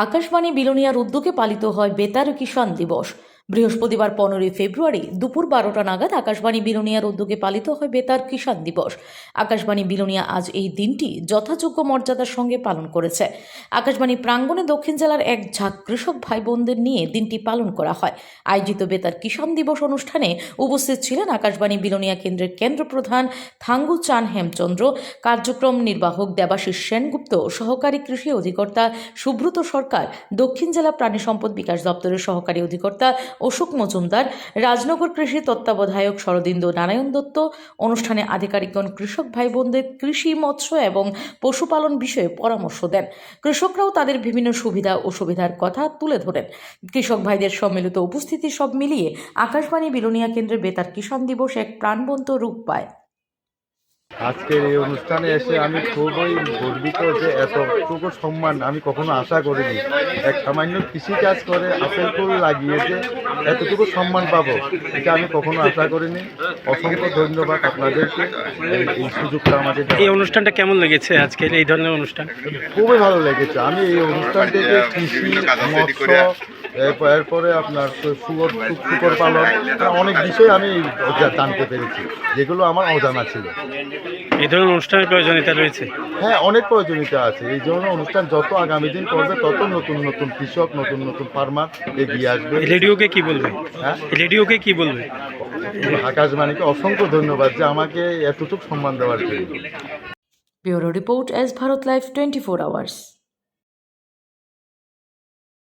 Akashvani billionaire উদ্যোগে পালিত হয় বেতার কিষাণ দিবস। বৃহস্পতিবার 15 ফেব্রুয়ারি দুপুর 12টা নাগাদ আকাশবাণী বিলোনিয়ার উদ্যোগে পালিত হয় বেতার কিষাণ দিবস। আকাশবাণী বিলোনিয়া আজ এই দিনটি যথাযোগ্য মর্যাদার সঙ্গে পালন করেছে। আকাশবাণী প্রাঙ্গণে দক্ষিণ জেলার এক ঝাঁক কৃষক ভাই বোনদের নিয়ে দিনটি পালন করা হয়। আয়োজিত বেতার কিষাণ দিবস অনুষ্ঠানে উপস্থিত ছিলেন আকাশবাণী বিলোনিয়া কেন্দ্রের কেন্দ্রপ্রধান থাঙ্গু চান হেমচন্দ্র, কার্যক্রম নির্বাহক দেবাশিস সেনগুপ্ত, সহকারী কৃষি অধিকর্তা সুব্রত সরকার, দক্ষিণ জেলা প্রাণী সম্পদ বিকাশ দপ্তরের সহকারী অধিকর্তা অশোক মজুমদার, রাজনগর কৃষি তত্ত্বাবধায়ক শরদিন্দু নারায়ণ দত্ত। অনুষ্ঠানে আধিকারিকগণ কৃষক ভাই বোনদের কৃষি, মৎস্য এবং পশুপালন বিষয়ে পরামর্শ দেন। কৃষকরাও তাদের বিভিন্ন সুবিধা অসুবিধার কথা তুলে ধরেন। কৃষক ভাইদের সম্মিলিত উপস্থিতি সব মিলিয়ে আকাশবাণী বিলোনিয়া কেন্দ্রের বেতার কিষাণ দিবস এক প্রাণবন্ত রূপ পায়। আজকের এই অনুষ্ঠানে এসে আমি খুবই গর্বিত যে এতটুকু সম্মান আমি কখনো আশা করিনি। এক সামান্য কৃষিকাজ করে আপেল ফুল লাগিয়েছে এতটুকু সম্মান পাবো এটা আমি কখনো আশা করিনি। অসংখ্য ধন্যবাদ আপনাদেরকে এই সুযোগটা আমাকে দেওয়ার। এই অনুষ্ঠানটা কেমন লেগেছে আজকের এই ধরনের অনুষ্ঠান? খুবই ভালো লেগেছে। আমি এই অনুষ্ঠান থেকে কৃষি, মৎস্য, এরপরে আপনার শুকর পালন অনেক বিষয় আমি জানতে পেরেছি যেগুলো আমার অজানা ছিল। এই ধরনের অনুষ্ঠানের প্রয়োজনীয়তা রয়েছে। হ্যাঁ, অনেক প্রয়োজনীয়তা আছে। এই ধরনের অনুষ্ঠান যত আগামী দিন করবে তত নতুন নতুন কৃষক, নতুন নতুন ফার্মার এগিয়ে আসবে। রেডিওকে কি বলবে? হ্যাঁ, রেডিওকে কি বলবে? আকাশবাণীকে অসংখ্য ধন্যবাদ যে আমাকে এতটুকু সম্মান দেওয়ার জন্য। Bureau report, S Bharat live 24 hours.